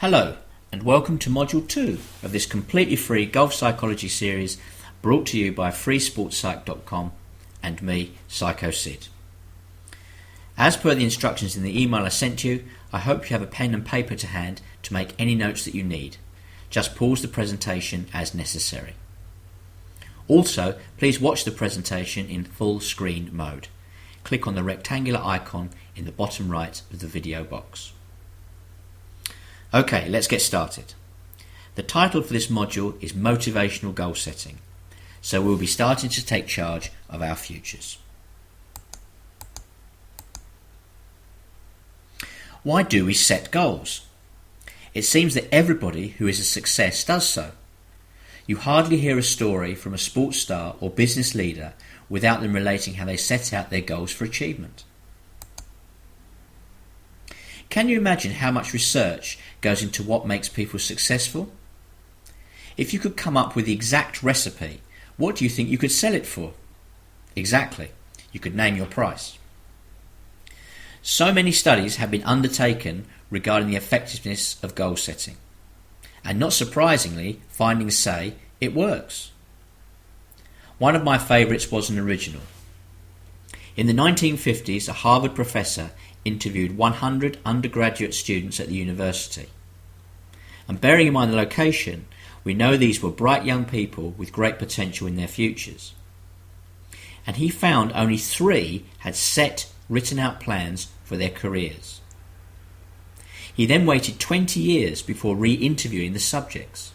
Hello, and welcome to Module 2 of this completely free golf psychology series brought to you by freesportspsych.com and me, Psycho Sid. As per the instructions in the email I sent you, I hope you have a pen and paper to hand to make any notes that you need. Just pause the presentation as necessary. Also, please watch the presentation in full screen mode. Click on the rectangular icon in the bottom right of the video box. Okay, let's get started. The title for this module is Motivational Goal Setting, so we'll be starting to take charge of our futures. Why do we set goals? It seems that everybody who is a success does so. You hardly hear a story from a sports star or business leader without them relating how they set out their goals for achievement. Can you imagine how much research goes into what makes people successful? If you could come up with the exact recipe, what do you think you could sell it for? Exactly, you could name your price. So many studies have been undertaken regarding the effectiveness of goal setting. And not surprisingly, findings say it works. One of my favourites was an original. In the 1950s, a Harvard professor interviewed 100 undergraduate students at the university. And bearing in mind the location, we know these were bright young people with great potential in their futures. And he found only 3 had set, written out plans for their careers. He then waited 20 years before re-interviewing the subjects.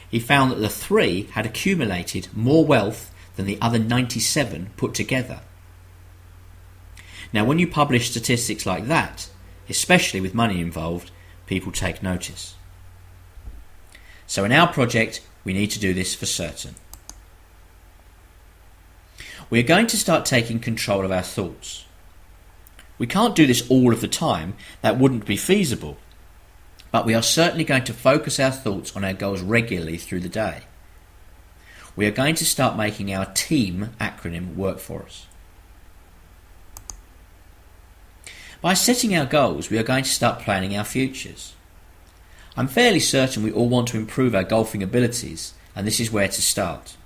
He found that the 3 had accumulated more wealth than the other 97 put together. Now, when you publish statistics like that, especially with money involved, people take notice. So in our project, we need to do this for certain. We are going to start taking control of our thoughts. We can't do this all of the time, that wouldn't be feasible, but we are certainly going to focus our thoughts on our goals regularly through the day. We are going to start making our TEAM acronym work for us. By setting our goals, we are going to start planning our futures. I'm fairly certain we all want to improve our golfing abilities, and this is where to start.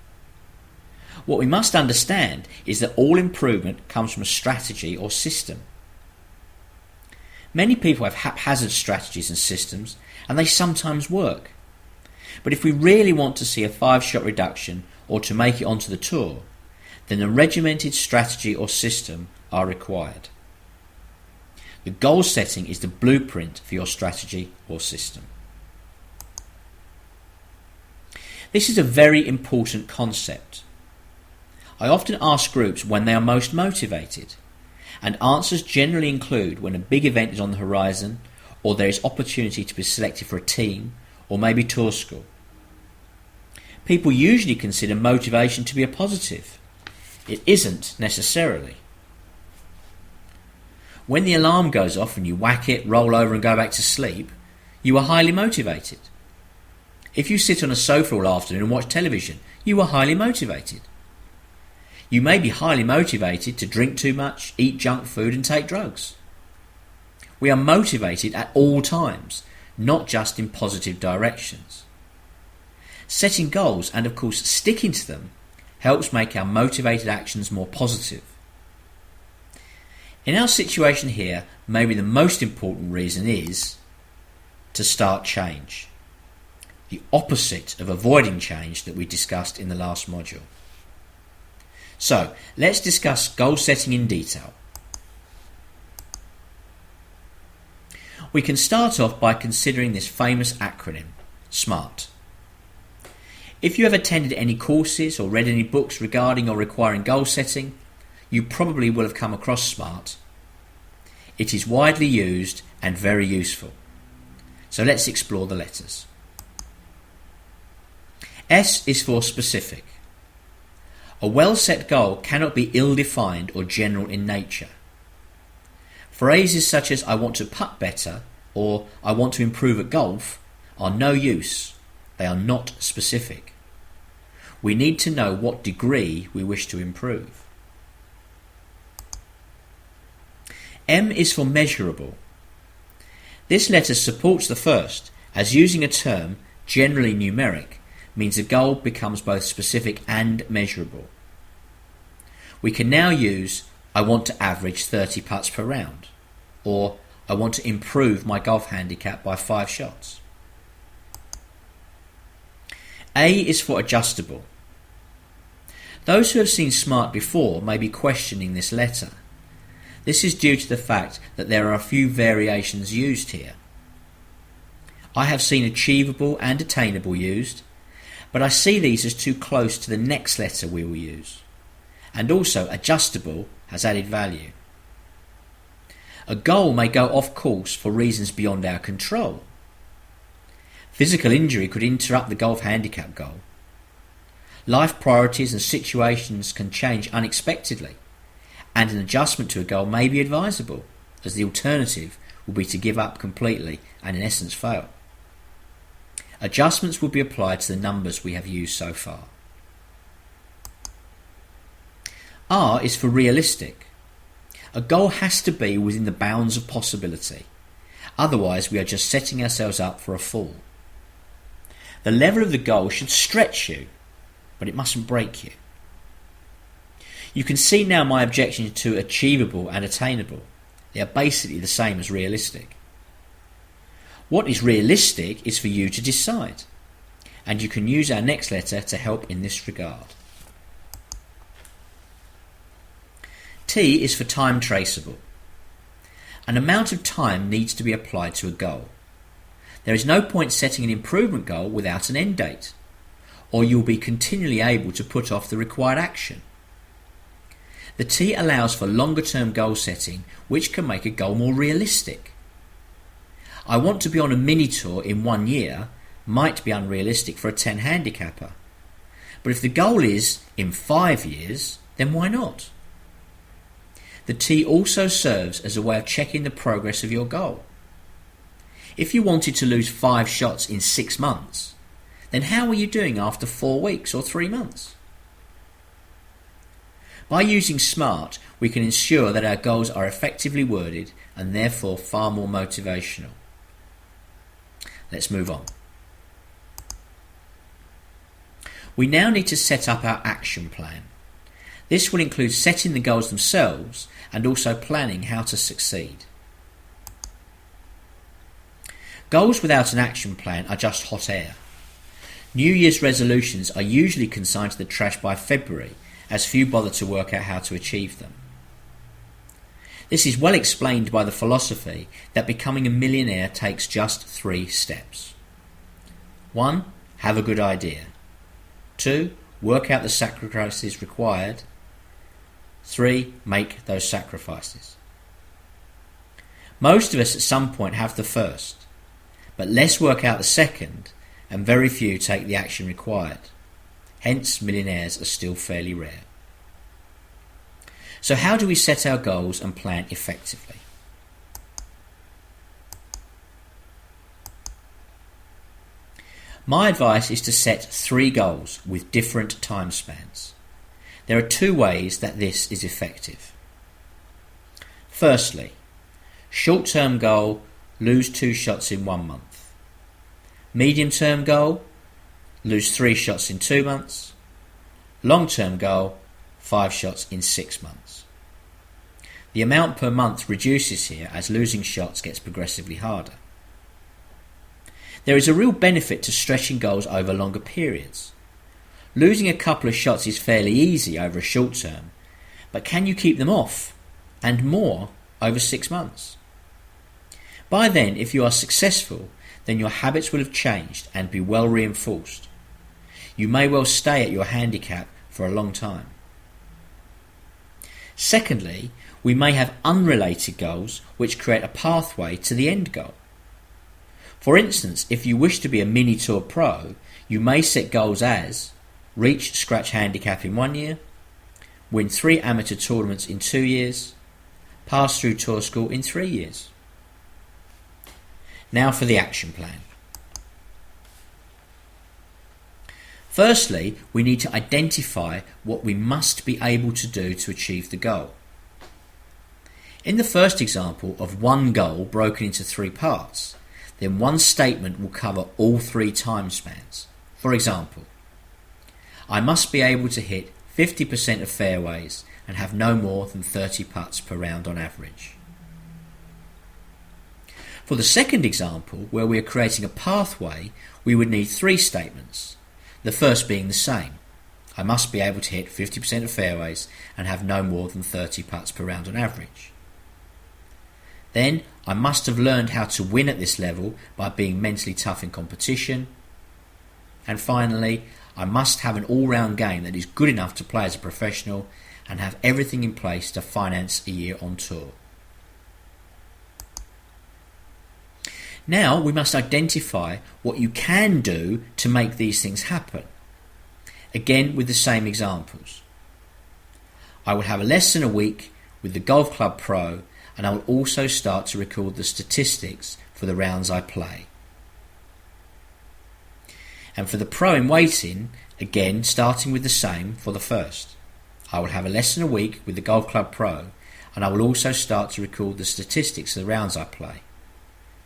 What we must understand is that all improvement comes from a strategy or system. Many people have haphazard strategies and systems, and they sometimes work. But if we really want to see a 5-shot reduction or to make it onto the tour, then a regimented strategy or system are required. The goal setting is the blueprint for your strategy or system. This is a very important concept. I often ask groups when they are most motivated, and answers generally include when a big event is on the horizon, or there is opportunity to be selected for a team, or maybe tour school. People usually consider motivation to be a positive. It isn't necessarily. When the alarm goes off and you whack it, roll over and go back to sleep, you are highly motivated. If you sit on a sofa all afternoon and watch television, you are highly motivated. You may be highly motivated to drink too much, eat junk food and take drugs. We are motivated at all times, not just in positive directions. Setting goals and of course sticking to them helps make our motivated actions more positive. In our situation here, maybe the most important reason is to start change. The opposite of avoiding change that we discussed in the last module. So, let's discuss goal setting in detail. We can start off by considering this famous acronym, SMART. If you have attended any courses or read any books regarding or requiring goal setting, you probably will have come across SMART. It is widely used and very useful. So let's explore the letters. S is for specific. A well-set goal cannot be ill-defined or general in nature. Phrases such as I want to putt better or I want to improve at golf are no use. They are not specific. We need to know what degree we wish to improve. M is for measurable. This letter supports the first, as using a term, generally numeric, means a goal becomes both specific and measurable. We can now use I want to average 30 putts per round, or I want to improve my golf handicap by 5 shots. A is for adjustable. Those who have seen SMART before may be questioning this letter. This is due to the fact that there are a few variations used here. I have seen achievable and attainable used, but I see these as too close to the next letter we will use. And also adjustable has added value. A goal may go off course for reasons beyond our control. Physical injury could interrupt the golf handicap goal. Life priorities and situations can change unexpectedly, and an adjustment to a goal may be advisable, as the alternative will be to give up completely and in essence fail. Adjustments will be applied to the numbers we have used so far. R is for realistic. A goal has to be within the bounds of possibility. Otherwise, we are just setting ourselves up for a fall. The level of the goal should stretch you, but it mustn't break you. You can see now my objection to achievable and attainable. They are basically the same as realistic. What is realistic is for you to decide, and you can use our next letter to help in this regard. T is for time traceable. An amount of time needs to be applied to a goal. There is no point setting an improvement goal without an end date, or you will be continually able to put off the required action. The T allows for longer term goal setting, which can make a goal more realistic. I want to be on a mini tour in 1 year might be unrealistic for a 10 handicapper. But if the goal is in 5 years, then why not? The T also serves as a way of checking the progress of your goal. If you wanted to lose 5 shots in 6 months, then how are you doing after 4 weeks or 3 months? By using SMART, we can ensure that our goals are effectively worded and therefore far more motivational. Let's move on. We now need to set up our action plan. This will include setting the goals themselves and also planning how to succeed. Goals without an action plan are just hot air. New Year's resolutions are usually consigned to the trash by February, as few bother to work out how to achieve them. This is well explained by the philosophy that becoming a millionaire takes just 3 steps. 1. Have a good idea. 2. Work out the sacrifices required. 3. Make those sacrifices. Most of us at some point have the first, but less work out the second, and very few take the action required. Hence, millionaires are still fairly rare. So how do we set our goals and plan effectively? My advice is to set 3 goals with different time spans. There are 2 ways that this is effective. Firstly, short-term goal, lose 2 shots in 1 month. Medium-term goal, lose 3 shots in 2 months. Long-term goal, 5 shots in 6 months. The amount per month reduces here as losing shots gets progressively harder. There is a real benefit to stretching goals over longer periods. Losing a couple of shots is fairly easy over a short term, but can you keep them off, and more, over 6 months? By then, if you are successful, then your habits will have changed and be well reinforced. You may well stay at your handicap for a long time. Secondly, we may have unrelated goals which create a pathway to the end goal. For instance, if you wish to be a mini tour pro, you may set goals as reach scratch handicap in 1 year, win 3 amateur tournaments in 2 years, pass through tour school in 3 years. Now for the action plan. Firstly, we need to identify what we must be able to do to achieve the goal. In the first example of one goal broken into 3 parts, then one statement will cover all 3 time spans. For example, I must be able to hit 50% of fairways and have no more than 30 putts per round on average. For the second example, where we are creating a pathway, we would need 3 statements. The first being the same. I must be able to hit 50% of fairways and have no more than 30 putts per round on average. Then, I must have learned how to win at this level by being mentally tough in competition. And finally, I must have an all-round game that is good enough to play as a professional and have everything in place to finance a year on tour. Now we must identify what you can do to make these things happen. Again with the same examples. I will have a lesson a week with the Golf Club Pro, and I will also start to record the statistics for the rounds I play. And for the Pro in waiting, again starting with the same for the first. I will have a lesson a week with the Golf Club Pro, and I will also start to record the statistics of the rounds I play.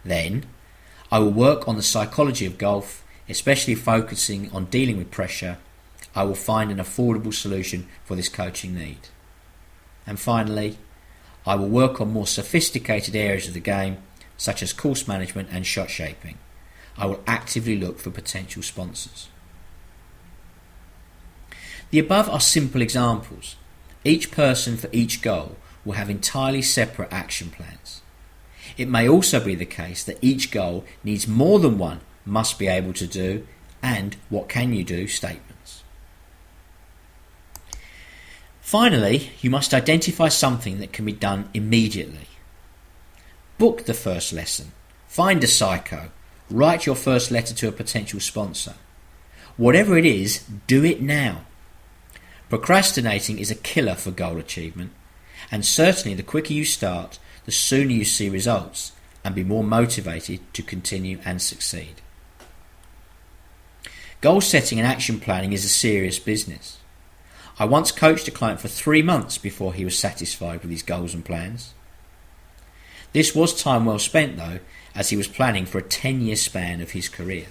Then, I will work on the psychology of golf, especially focusing on dealing with pressure. I will find an affordable solution for this coaching need. And finally, I will work on more sophisticated areas of the game, such as course management and shot shaping. I will actively look for potential sponsors. The above are simple examples. Each person for each goal will have entirely separate action plans. It may also be the case that each goal needs more than one must be able to do and what can you do statements. Finally, you must identify something that can be done immediately. Book the first lesson, find a psycho, write your first letter to a potential sponsor. Whatever it is, do it now. Procrastinating is a killer for goal achievement, and certainly the quicker you start, the sooner you see results and be more motivated to continue and succeed. Goal setting and action planning is a serious business. I once coached a client for 3 months before he was satisfied with his goals and plans. This was time well spent though, as he was planning for a 10-year span of his career.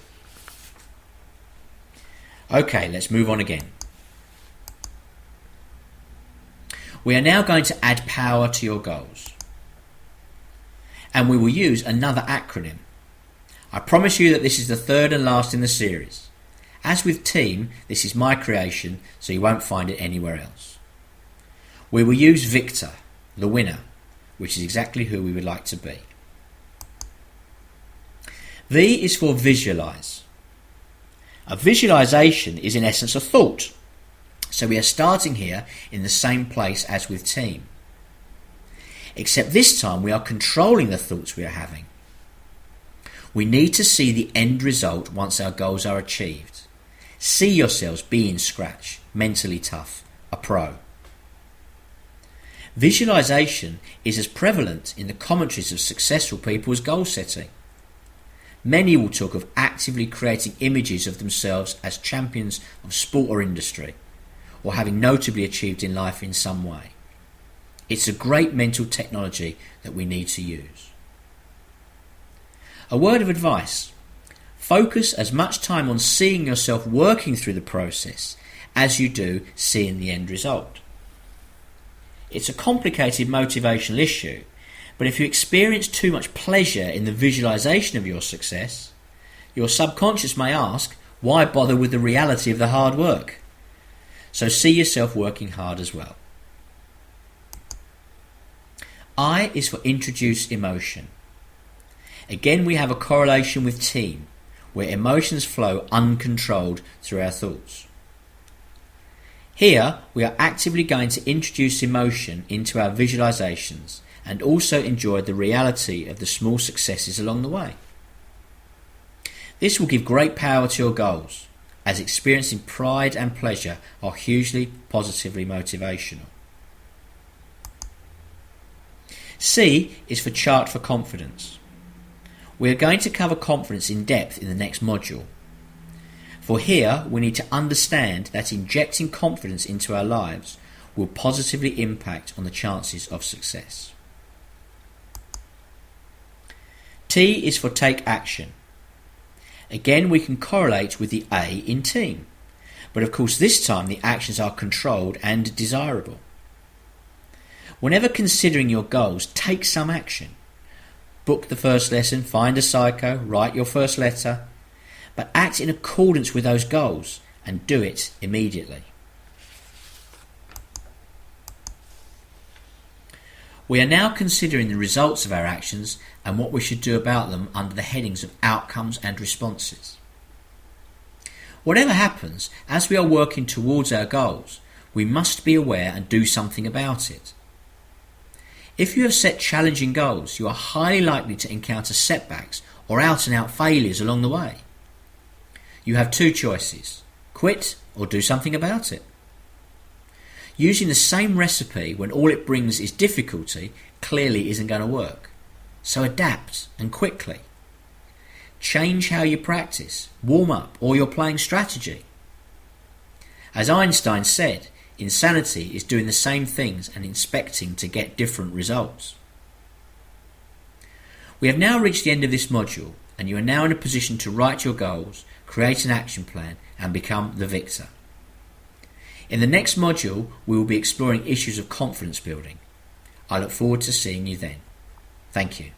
Okay, let's move on again. We are now going to add power to your goals. And we will use another acronym. I promise you that this is the third and last in the series. As with team, this is my creation, so you won't find it anywhere else. We will use Victor, the winner, which is exactly who we would like to be. V is for visualize. A visualization is in essence a thought. So we are starting here in the same place as with team. Except this time we are controlling the thoughts we are having. We need to see the end result once our goals are achieved. See yourselves being scratch, mentally tough, a pro. Visualization is as prevalent in the commentaries of successful people as goal setting. Many will talk of actively creating images of themselves as champions of sport or industry, or having notably achieved in life in some way. It's a great mental technology that we need to use. A word of advice: focus as much time on seeing yourself working through the process as you do seeing the end result. It's a complicated motivational issue, but if you experience too much pleasure in the visualization of your success, your subconscious may ask, why bother with the reality of the hard work? So see yourself working hard as well. I is for introduce emotion. Again, we have a correlation with team, where emotions flow uncontrolled through our thoughts. Here, we are actively going to introduce emotion into our visualizations and also enjoy the reality of the small successes along the way. This will give great power to your goals, as experiencing pride and pleasure are hugely positively motivational. C is for chart for confidence. We are going to cover confidence in depth in the next module. For here, we need to understand that injecting confidence into our lives will positively impact on the chances of success. T is for take action. Again, we can correlate with the A in team, but of course this time the actions are controlled and desirable. Whenever considering your goals, take some action. Book the first lesson, find a psycho, write your first letter, but act in accordance with those goals and do it immediately. We are now considering the results of our actions and what we should do about them under the headings of outcomes and responses. Whatever happens, as we are working towards our goals, we must be aware and do something about it. If you have set challenging goals, you are highly likely to encounter setbacks or out-and-out failures along the way. You have two choices: quit or do something about it. Using the same recipe when all it brings is difficulty clearly isn't going to work. So adapt, and quickly. Change how you practice, warm up, or your playing strategy. As Einstein said, insanity is doing the same things and expecting to get different results. We have now reached the end of this module, and you are now in a position to write your goals, create an action plan, and become the victor. In the next module, we will be exploring issues of confidence building. I look forward to seeing you then. Thank you.